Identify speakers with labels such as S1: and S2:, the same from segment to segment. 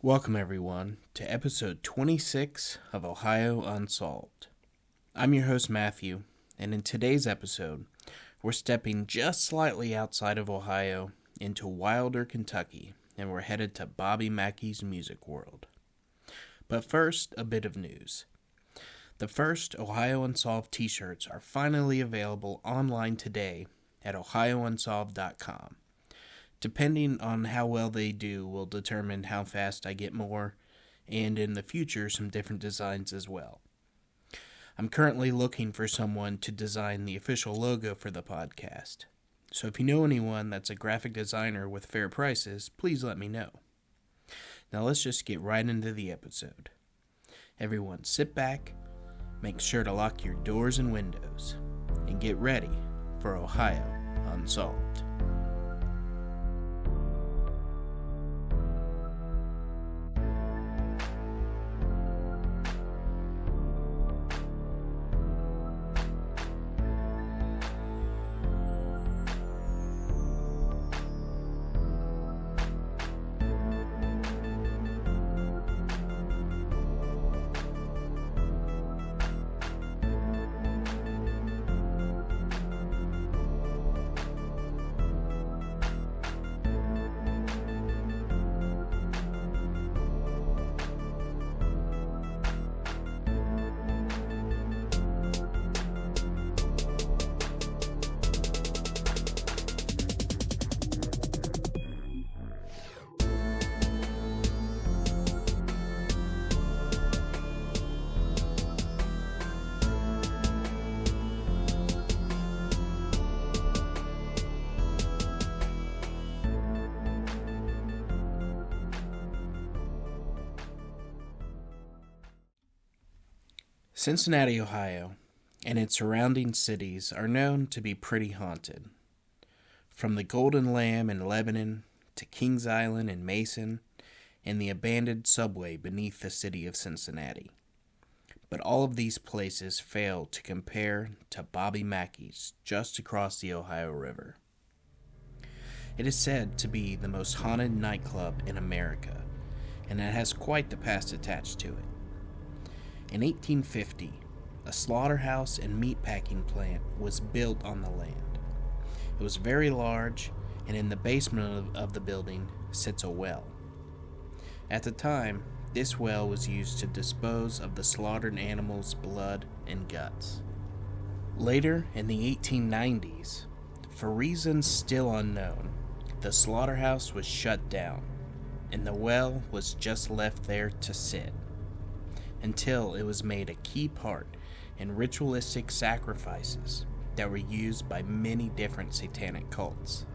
S1: Welcome, everyone, to episode 26 of Ohio Unsolved. I'm your host, Matthew, and in today's episode, we're stepping just slightly outside of Ohio into Wilder, Kentucky, and we're headed to Bobby Mackey's music world. But first, a bit of news. The first Ohio Unsolved t-shirts are finally available online today at ohiounsolved.com. Depending on how well they do will determine how fast I get more, and in the future some different designs as well. I'm currently looking for someone to design the official logo for the podcast, so if you know anyone that's a graphic designer with fair prices, please let me know. Now let's just get right into the episode. Everyone sit back, make sure to lock your doors and windows, and get ready for Ohio Unsolved. Cincinnati, Ohio, and its surrounding cities are known to be pretty haunted. From the Golden Lamb in Lebanon to Kings Island in Mason and the abandoned subway beneath the city of Cincinnati. But all of these places fail to compare to Bobby Mackey's just across the Ohio River. It is said to be the most haunted nightclub in America, and it has quite the past attached to it. In 1850, a slaughterhouse and meatpacking plant was built on the land. It was very large, and in the basement of the building sits a well. At the time, this well was used to dispose of the slaughtered animals' blood and guts. Later, in the 1890s, for reasons still unknown, the slaughterhouse was shut down, and the well was just left there to sit, until it was made a key part in ritualistic sacrifices that were used by many different satanic cults.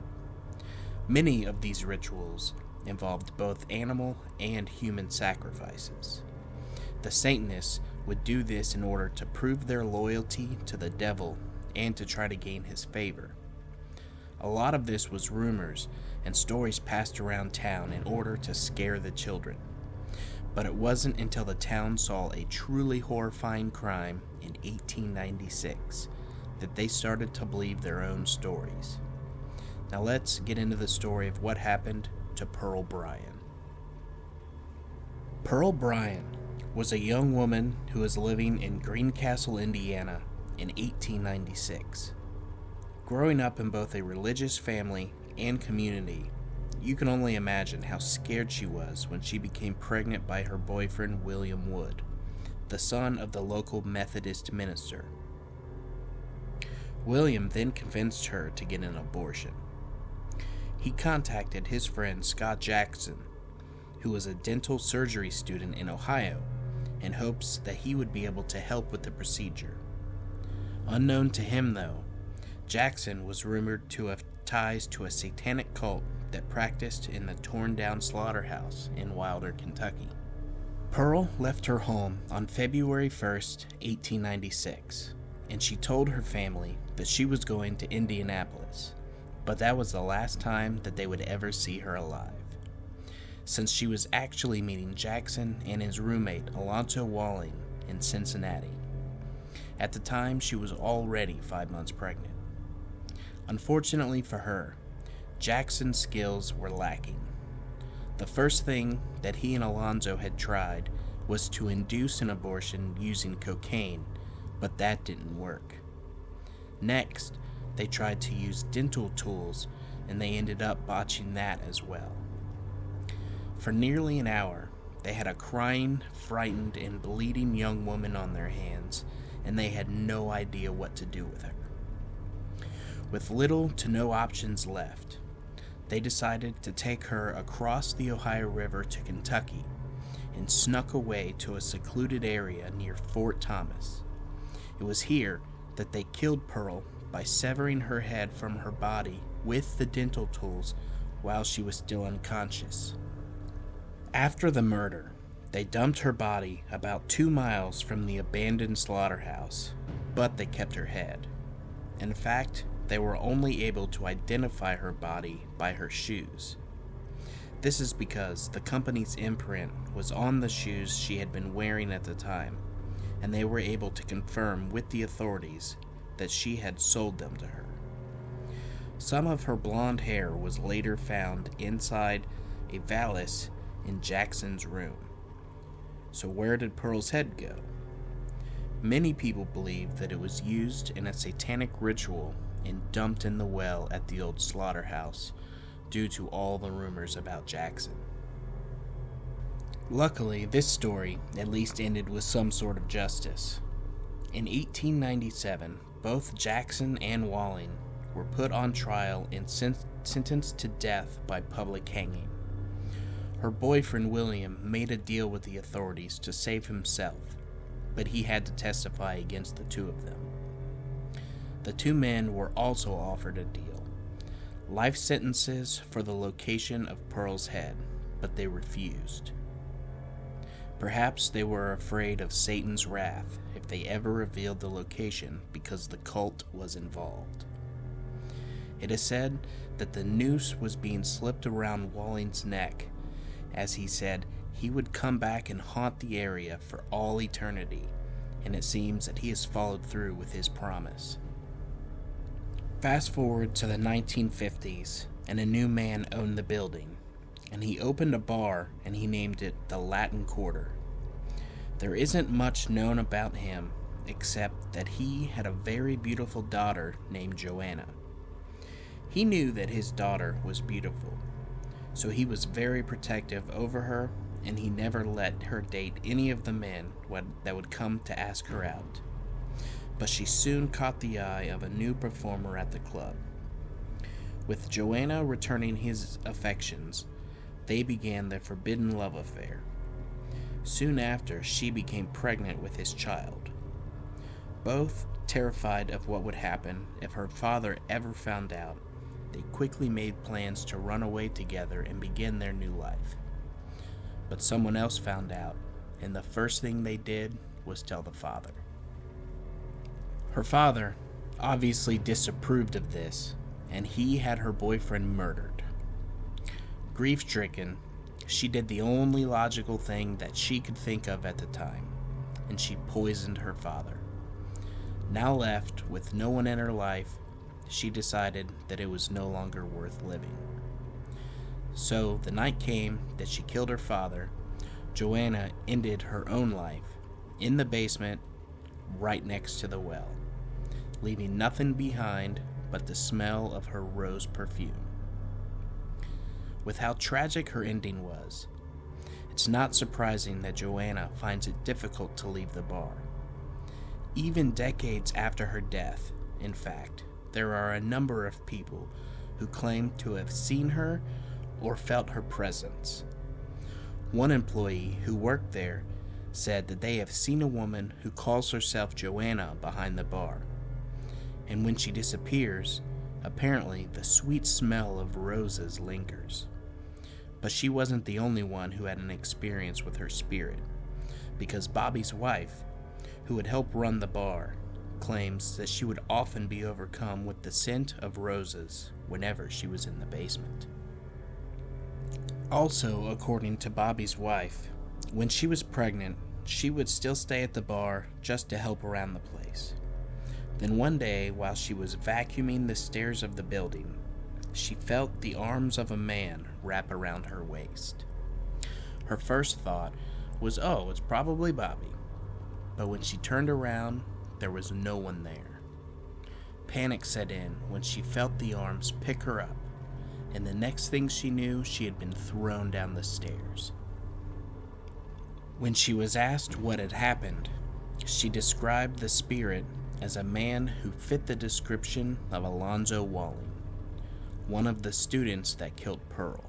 S1: Many of these rituals involved both animal and human sacrifices. The Satanists would do this in order to prove their loyalty to the devil and to try to gain his favor. A lot of this was rumors and stories passed around town in order to scare the children. But it wasn't until the town saw a truly horrifying crime in 1896 that they started to believe their own stories. Now let's get into the story of what happened to Pearl Bryan. Pearl Bryan was a young woman who was living in Greencastle, Indiana in 1896. Growing up in both a religious family and community, you can only imagine how scared she was when she became pregnant by her boyfriend William Wood, the son of the local Methodist minister. William then convinced her to get an abortion. He contacted his friend Scott Jackson, who was a dental surgery student in Ohio, in hopes that he would be able to help with the procedure. Unknown to him, though, Jackson was rumored to have ties to a satanic cult that practiced in the torn-down slaughterhouse in Wilder, Kentucky. Pearl left her home on February 1st, 1896, and she told her family that she was going to Indianapolis, but that was the last time that they would ever see her alive, since she was actually meeting Jackson and his roommate Alonzo Walling in Cincinnati. At the time, she was already 5 months pregnant. Unfortunately for her, Jackson's skills were lacking. The first thing that he and Alonzo had tried was to induce an abortion using cocaine, but that didn't work. Next, they tried to use dental tools, and they ended up botching that as well. For nearly an hour, they had a crying, frightened, and bleeding young woman on their hands, and they had no idea what to do with her. With little to no options left, they decided to take her across the Ohio River to Kentucky and snuck away to a secluded area near Fort Thomas. It was here that they killed Pearl by severing her head from her body with the dental tools while she was still unconscious. After the murder, they dumped her body about 2 miles from the abandoned slaughterhouse, but they kept her head. In fact, they were only able to identify her body by her shoes. This is because the company's imprint was on the shoes she had been wearing at the time, and they were able to confirm with the authorities that she had sold them to her. Some of her blonde hair was later found inside a valise in Jackson's room. So where did Pearl's head go? Many people believe that it was used in a satanic ritual and dumped in the well at the old slaughterhouse due to all the rumors about Jackson. Luckily, this story at least ended with some sort of justice. In 1897, both Jackson and Walling were put on trial and sentenced to death by public hanging. Her boyfriend William made a deal with the authorities to save himself, but he had to testify against the two of them. The two men were also offered a deal: life sentences for the location of Pearl's head, but they refused. Perhaps they were afraid of Satan's wrath if they ever revealed the location because the cult was involved. It is said that the noose was being slipped around Walling's neck, as he said he would come back and haunt the area for all eternity, and it seems that he has followed through with his promise. Fast forward to the 1950s, and a new man owned the building, and he opened a bar and he named it the Latin Quarter. There isn't much known about him except that he had a very beautiful daughter named Joanna. He knew that his daughter was beautiful, so he was very protective over her, and he never let her date any of the men that would come to ask her out. But she soon caught the eye of a new performer at the club. With Joanna returning his affections, they began their forbidden love affair. Soon after, she became pregnant with his child. Both terrified of what would happen if her father ever found out, they quickly made plans to run away together and begin their new life. But someone else found out, and the first thing they did was tell the father. Her father obviously disapproved of this, and he had her boyfriend murdered. Grief-stricken, she did the only logical thing that she could think of at the time, and she poisoned her father. Now left with no one in her life, she decided that it was no longer worth living. So the night came that she killed her father. Joanna ended her own life in the basement right next to the well, leaving nothing behind but the smell of her rose perfume. With how tragic her ending was, it's not surprising that Joanna finds it difficult to leave the bar. Even decades after her death, in fact, there are a number of people who claim to have seen her or felt her presence. One employee who worked there said that they have seen a woman who calls herself Joanna behind the bar, and when she disappears, apparently the sweet smell of roses lingers. But she wasn't the only one who had an experience with her spirit, because Bobby's wife, who would help run the bar, claims that she would often be overcome with the scent of roses whenever she was in the basement. Also, according to Bobby's wife, when she was pregnant, she would still stay at the bar just to help around the place. Then one day, while she was vacuuming the stairs of the building, she felt the arms of a man wrap around her waist. Her first thought was, oh, it's probably Bobby. But when she turned around, there was no one there. Panic set in when she felt the arms pick her up, and the next thing she knew, she had been thrown down the stairs. When she was asked what had happened, she described the spirit as a man who fit the description of Alonzo Walling, one of the students that killed Pearl.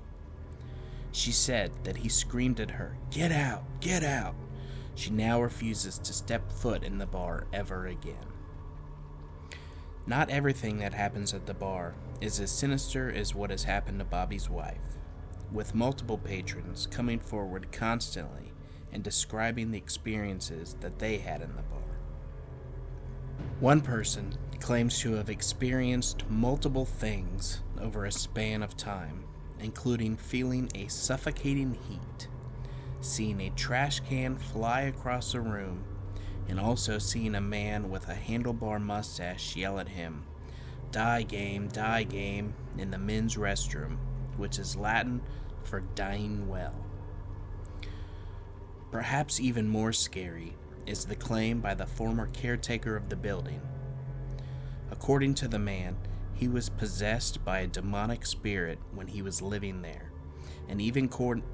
S1: She said that he screamed at her, "Get out! Get out!" She now refuses to step foot in the bar ever again. Not everything that happens at the bar is as sinister as what has happened to Bobby's wife, with multiple patrons coming forward constantly and describing the experiences that they had in the bar. One person claims to have experienced multiple things over a span of time, including feeling a suffocating heat, seeing a trash can fly across the room, and also seeing a man with a handlebar mustache yell at him, die game," in the men's restroom, which is Latin for dying well. Perhaps even more scary is the claim by the former caretaker of the building. According to the man, he was possessed by a demonic spirit when he was living there, and even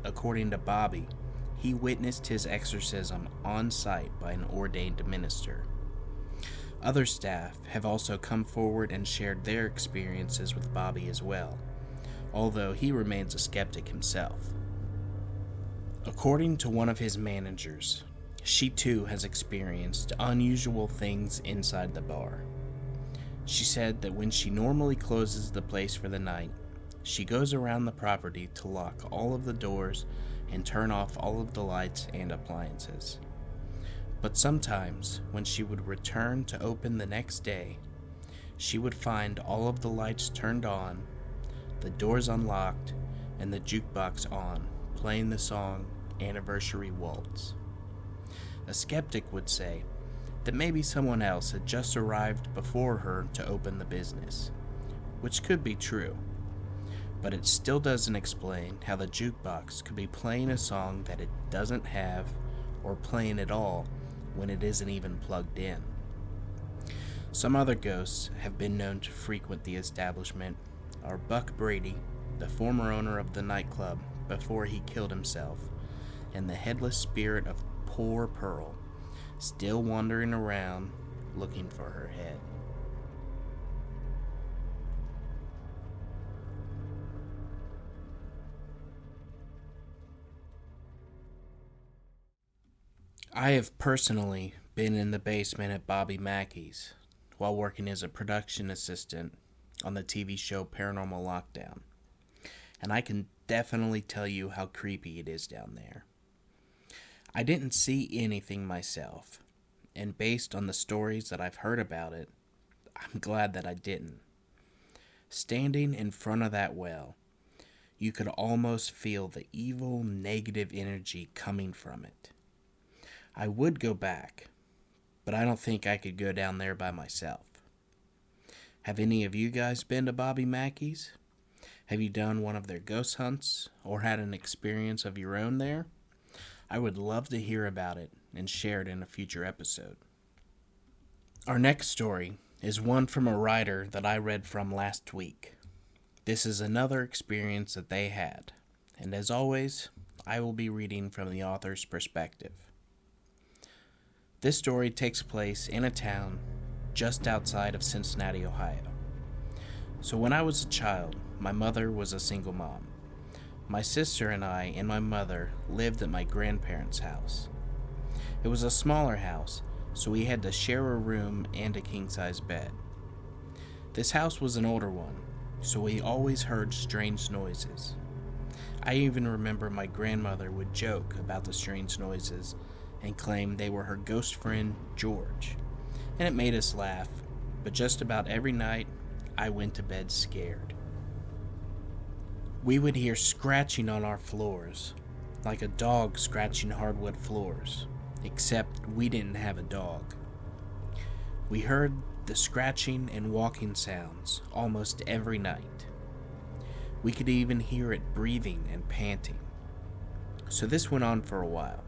S1: according to Bobby, he witnessed his exorcism on site by an ordained minister. Other staff have also come forward and shared their experiences with Bobby as well, although he remains a skeptic himself. According to one of his managers, she too has experienced unusual things inside the bar. She said that when she normally closes the place for the night, she goes around the property to lock all of the doors and turn off all of the lights and appliances. But sometimes, when she would return to open the next day, she would find all of the lights turned on, the doors unlocked, and the jukebox on, playing the song Anniversary Waltz. A skeptic would say that maybe someone else had just arrived before her to open the business, which could be true, but it still doesn't explain how the jukebox could be playing a song that it doesn't have, or playing at all when it isn't even plugged in. Some other ghosts have been known to frequent the establishment are Buck Brady, the former owner of the nightclub before he killed himself, and the headless spirit of poor Pearl, still wandering around looking for her head. I have personally been in the basement at Bobby Mackey's while working as a production assistant on the TV show Paranormal Lockdown, and I can definitely tell you how creepy it is down there. I didn't see anything myself, and based on the stories that I've heard about it, I'm glad that I didn't. Standing in front of that well, you could almost feel the evil, negative energy coming from it. I would go back, but I don't think I could go down there by myself. Have any of you guys been to Bobby Mackey's? Have you done one of their ghost hunts or had an experience of your own there? I would love to hear about it and share it in a future episode. Our next story is one from a writer that I read from last week. This is another experience that they had, and as always, I will be reading from the author's perspective. This story takes place in a town just outside of Cincinnati, Ohio. So when I was a child, my mother was a single mom. My sister and I and my mother lived at my grandparents' house. It was a smaller house, so we had to share a room and a king-size bed. This house was an older one, so we always heard strange noises. I even remember my grandmother would joke about the strange noises and claim they were her ghost friend, George, and it made us laugh, but just about every night, I went to bed scared. We would hear scratching on our floors, like a dog scratching hardwood floors, except we didn't have a dog. We heard the scratching and walking sounds almost every night. We could even hear it breathing and panting. So this went on for a while.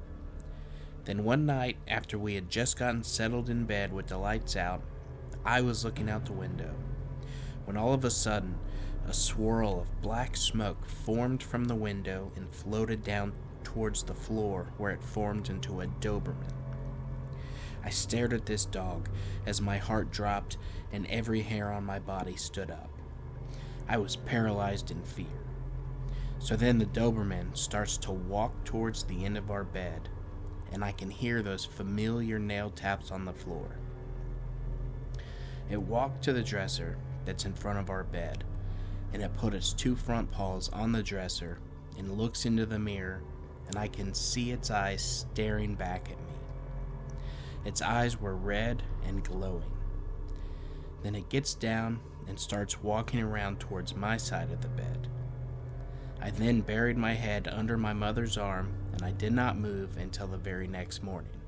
S1: Then one night, after we had just gotten settled in bed with the lights out, I was looking out the window, when all of a sudden, a swirl of black smoke formed from the window and floated down towards the floor where it formed into a Doberman. I stared at this dog as my heart dropped and every hair on my body stood up. I was paralyzed in fear. So then the Doberman starts to walk towards the end of our bed, and I can hear those familiar nail taps on the floor. It walked to the dresser that's in front of our bed, and it put its two front paws on the dresser and looks into the mirror, and I can see its eyes staring back at me. Its eyes were red and glowing. Then it gets down and starts walking around towards my side of the bed. I then buried my head under my mother's arm, and I did not move until the very next morning.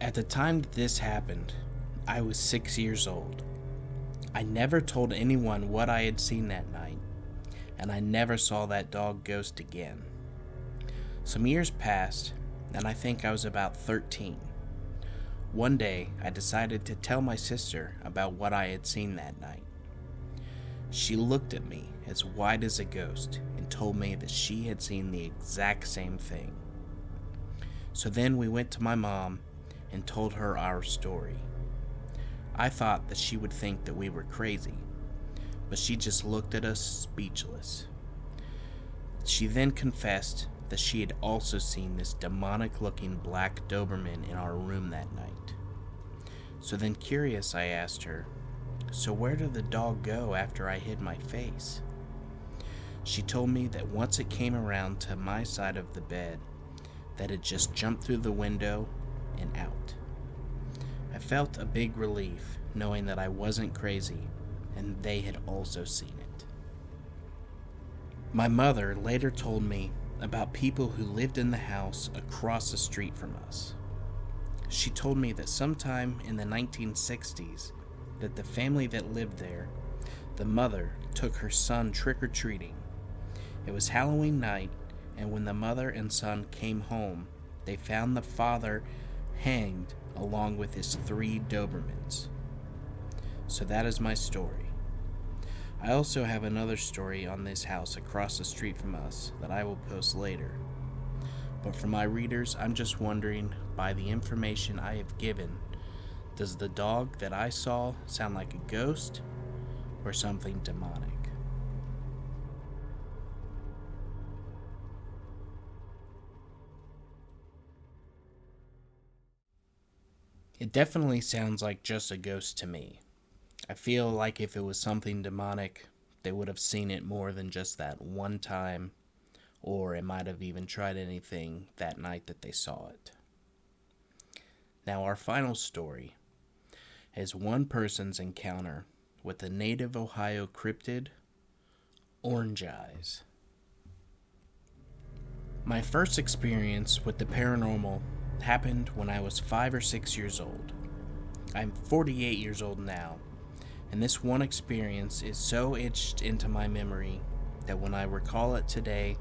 S1: At the time that this happened, I was 6 years old. I never told anyone what I had seen that night, and I never saw that dog ghost again. Some years passed, and I think I was about 13. One day, I decided to tell my sister about what I had seen that night. She looked at me as white as a ghost and told me that she had seen the exact same thing. So then we went to my mom and told her our story. I thought that she would think that we were crazy, but she just looked at us speechless. She then confessed that she had also seen this demonic-looking black Doberman in our room that night. So then, curious, I asked her, "So where did the dog go after I hid my face?" She told me that once it came around to my side of the bed, that it just jumped through the window and out. I felt a big relief knowing that I wasn't crazy and they had also seen it. My mother later told me about people who lived in the house across the street from us. She told me that sometime in the 1960s that the family that lived there, the mother took her son trick-or-treating. It was Halloween night, and when the mother and son came home, they found the father hanged along with his 3 Dobermans. So that is my story. I also have another story on this house across the street from us that I will post later. But for my readers, I'm just wondering, by the information I have given, does the dog that I saw sound like a ghost or something demonic? It definitely sounds like just a ghost to me. I feel like if it was something demonic, they would have seen it more than just that one time, or it might have even tried anything that night that they saw it. Now, our final story is one person's encounter with the native Ohio cryptid, Orange Eyes. My first experience with the paranormal happened when I was 5 or 6 years old. I'm 48 years old now, and this one experience is so etched into my memory that when I recall it today,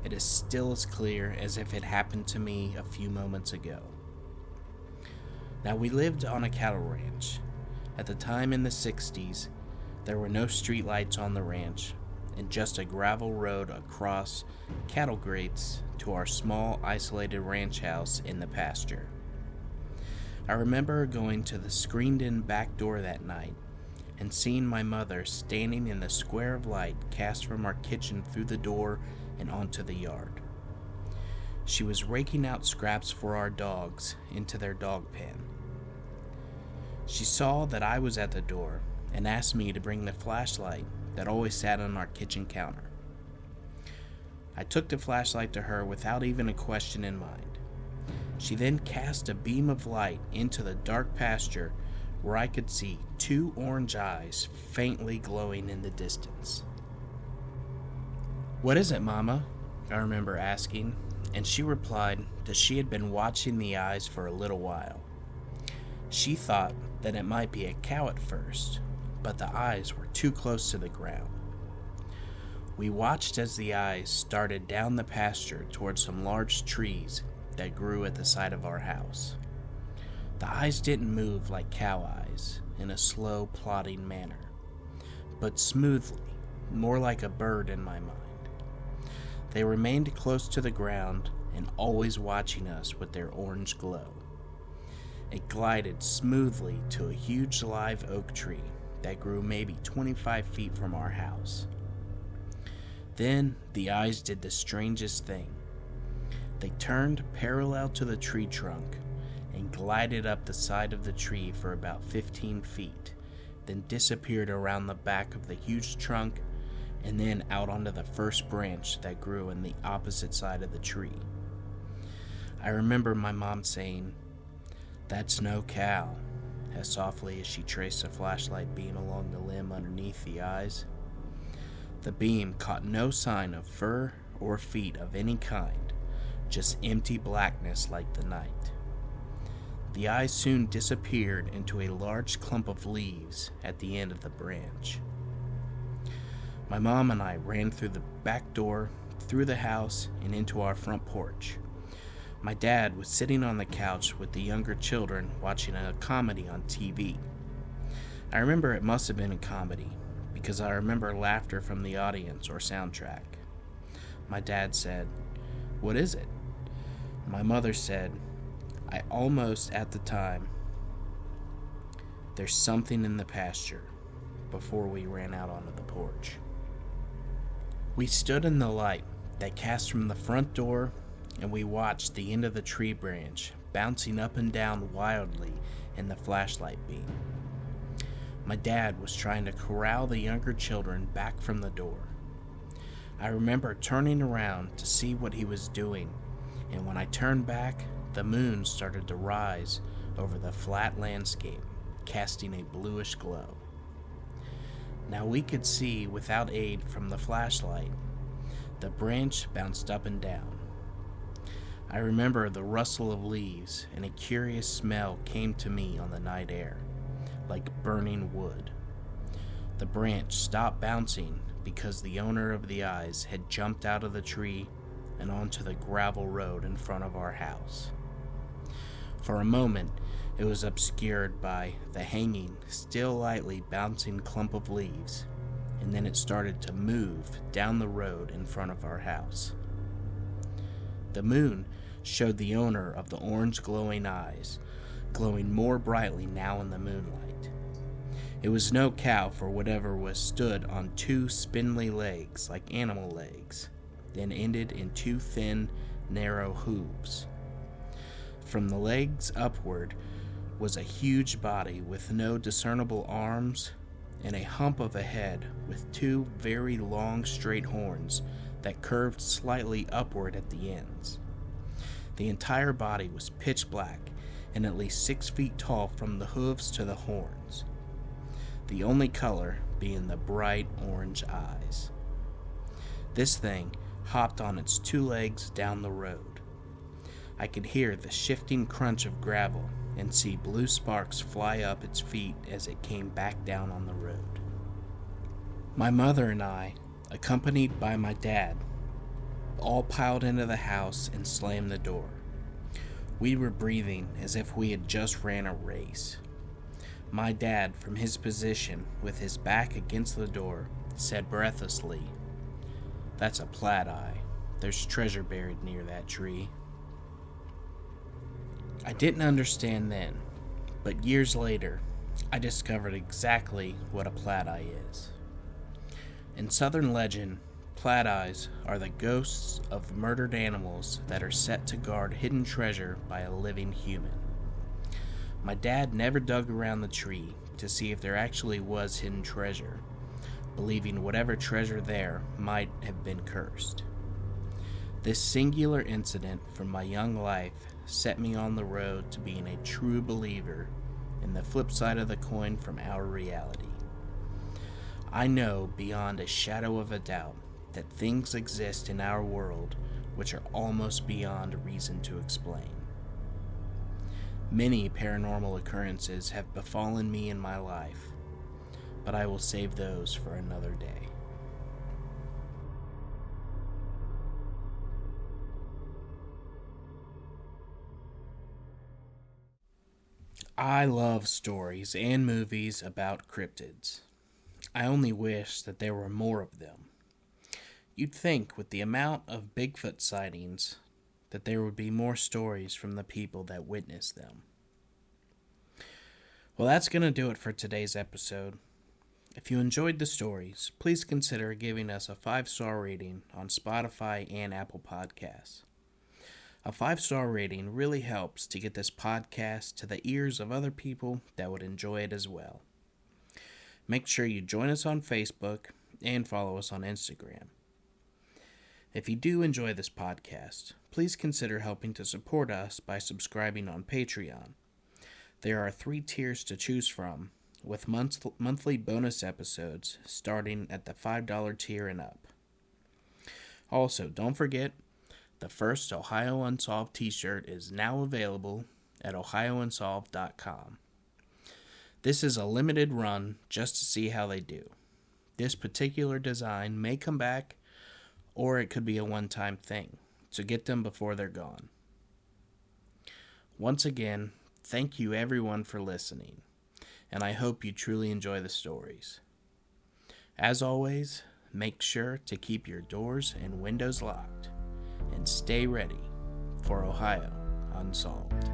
S1: it is still as clear as if it happened to me a few moments ago. Now, we lived on a cattle ranch. At the time in the 60s, there were no streetlights on the ranch, and just a gravel road across cattle grates to our small, isolated ranch house in the pasture. I remember going to the screened-in back door that night and seeing my mother standing in the square of light cast from our kitchen through the door and onto the yard. She was raking out scraps for our dogs into their dog pen. She saw that I was at the door and asked me to bring the flashlight that always sat on our kitchen counter. I took the flashlight to her without even a question in mind. She then cast a beam of light into the dark pasture where I could see 2 orange eyes faintly glowing in the distance. "What is it, Mama?" I remember asking, and she replied that she had been watching the eyes for a little while. She thought that it might be a cow at first, but the eyes were too close to the ground. We watched as the eyes started down the pasture towards some large trees that grew at the side of our house. The eyes didn't move like cow eyes in a slow, plodding manner, but smoothly, more like a bird in my mind. They remained close to the ground and always watching us with their orange glow. It glided smoothly to a huge live oak tree that grew maybe 25 feet from our house. Then the eyes did the strangest thing. They turned parallel to the tree trunk and glided up the side of the tree for about 15 feet, then disappeared around the back of the huge trunk and then out onto the first branch that grew in the opposite side of the tree. I remember my mom saying, "That's no cow," as softly as she traced a flashlight beam along the limb underneath the eyes. The beam caught no sign of fur or feet of any kind, just empty blackness like the night. The eyes soon disappeared into a large clump of leaves at the end of the branch. My mom and I ran through the back door, through the house, and into our front porch. My dad was sitting on the couch with the younger children watching a comedy on TV. I remember it must have been a comedy, because I remember laughter from the audience or soundtrack. My dad said, "What is it?" My mother said, "I almost at the time, there's something in the pasture," before we ran out onto the porch. We stood in the light that cast from the front door, and we watched the end of the tree branch bouncing up and down wildly in the flashlight beam. My dad was trying to corral the younger children back from the door. I remember turning around to see what he was doing, and when I turned back, the moon started to rise over the flat landscape, casting a bluish glow. Now we could see, without aid from the flashlight, the branch bounced up and down. I remember the rustle of leaves, and a curious smell came to me on the night air, like burning wood. The branch stopped bouncing because the owner of the eyes had jumped out of the tree and onto the gravel road in front of our house. For a moment, it was obscured by the hanging, still lightly bouncing clump of leaves, and then it started to move down the road in front of our house. The moon showed the owner of the orange glowing eyes, glowing more brightly now in the moonlight. It was no cow, for whatever was stood on two spindly legs like animal legs, then ended in two thin, narrow hooves. From the legs upward was a huge body with no discernible arms and a hump of a head with two very long straight horns that curved slightly upward at the ends. The entire body was pitch black and at least 6 feet tall from the hooves to the horns, the only color being the bright orange eyes. This thing hopped on its two legs down the road. I could hear the shifting crunch of gravel and see blue sparks fly up its feet as it came back down on the road. My mother and I, accompanied by my dad, all piled into the house and slammed the door. We were breathing as if we had just ran a race. My dad, from his position with his back against the door, said breathlessly, "That's a plaid eye. There's treasure buried near that tree." I didn't understand then, but years later, I discovered exactly what a plaid eye is. In Southern legend, plaid eyes are the ghosts of murdered animals that are set to guard hidden treasure by a living human. My dad never dug around the tree to see if there actually was hidden treasure, believing whatever treasure there might have been cursed. This singular incident from my young life set me on the road to being a true believer in the flip side of the coin from our reality. I know beyond a shadow of a doubt that things exist in our world which are almost beyond reason to explain. Many paranormal occurrences have befallen me in my life, but I will save those for another day. I love stories and movies about cryptids. I only wish that there were more of them. You'd think, with the amount of Bigfoot sightings, that there would be more stories from the people that witnessed them. Well, that's going to do it for today's episode. If you enjoyed the stories, please consider giving us a 5-star rating on Spotify and Apple Podcasts. A 5-star rating really helps to get this podcast to the ears of other people that would enjoy it as well. Make sure you join us on Facebook and follow us on Instagram. If you do enjoy this podcast, please consider helping to support us by subscribing on Patreon. There are 3 tiers to choose from, with monthly bonus episodes starting at the $5 tier and up. Also, don't forget, the first Ohio Unsolved t-shirt is now available at ohiounsolved.com. This is a limited run just to see how they do. This particular design may come back, or it could be a one-time thing, so get them before they're gone. Once again, thank you everyone for listening, and I hope you truly enjoy the stories. As always, make sure to keep your doors and windows locked, and stay ready for Ohio Unsolved.